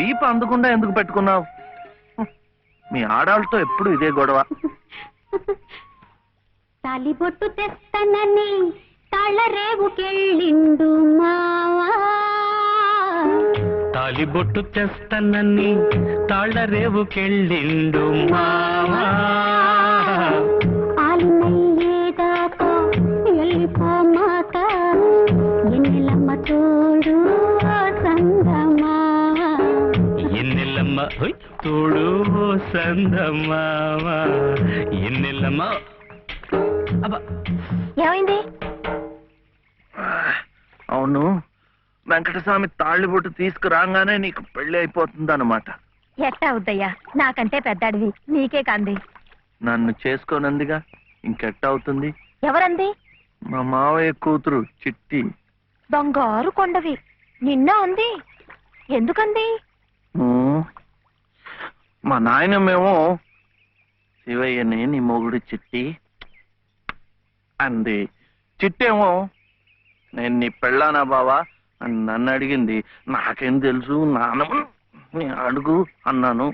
వీపు అందకుండా ఎందుకు పెట్టుకున్నావు? మీ ఆడాళ్ళతో ఎప్పుడు ఇదే గొడవ. తాలిబొట్టు తెస్తానని తాళరేవుకెళ్ళిండు మావా, తాలిబొట్టు తెస్తానని తాళరేవుకెళ్ళిండు మావా, ఆలినయ్యేదాకా వెళ్ళిపోమాక ఎన్నెలమ్మ తోడు సంగమా, ఎన్నెల్లమ్మ తోడు సందమావా, ఎన్నెల్లమ్మ. ఏమైంది? అవును, వెంకటస్వామి తాళ్ళిబొట్టు తీసుకురాగానే నీకు పెళ్లి అయిపోతుంది అన్నమాట. ఎట్టా అవుద్దయ్యా, నాకంటే పెద్దాడివి, నీకే కంది. నన్ను చేసుకోనందిగా, ఇంకెట్ట అవుతుంది? ఎవరంది? మా మావయ్య కూతురు చిట్టి. బంగారు కొండవి, నిన్న అంది. ఎందుకంది? మా నాయనమేమో శివయ్యని నీ మొగుడు చిట్టి అంది. చిట్టేమో నేను నీ పెళ్ళానా బావా అని నన్ను అడిగింది. నాకేం తెలుసు, నానమ్మ అడుగు అన్నాను.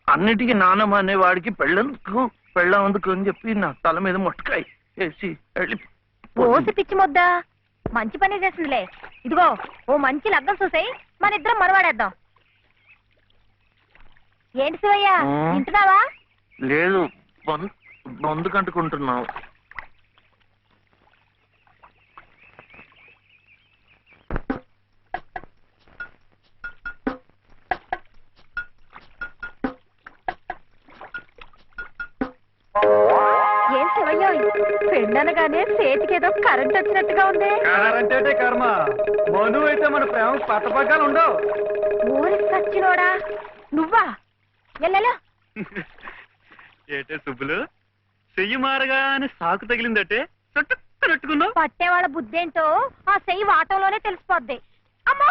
అన్నిటికీ నానమ్మ అనేవాడికి పెళ్ళందుకు అని చెప్పి నా తల మీద మొట్టకాయ వేసి ఓసి పిచ్చి మొద్దా, మంచి పని చేసిందిలే. ఇదిగో ఓ మంచి లగ్గం చూసాయి, మన ఇద్దరం మనవాడేద్దాం. ఏంటి శివయ్య, వింటున్నావా? లేదు, బొందు కంటుకుంటున్నావు. ఏం శివయ్య, పెండనగానే చేతికేదో కరెంట్ వచ్చినట్టుగా ఉంది. అంటే కర్మ, మను అయితే మన ప్రేమ పట్టపగ్గాలు ఉండవు. ఊరి సచ్చినోడా నువ్వా? ఎల్లెలా ఏటే సుబ్బులు, చెయ్యి మారగానే సాకు తగిలిందటే చుట్టుకున్నావు. పట్టేవాళ్ళ బుద్ధేంటో ఆ చెయ్యి వాటంలోనే తెలిసిపోద్ది. అమ్మా!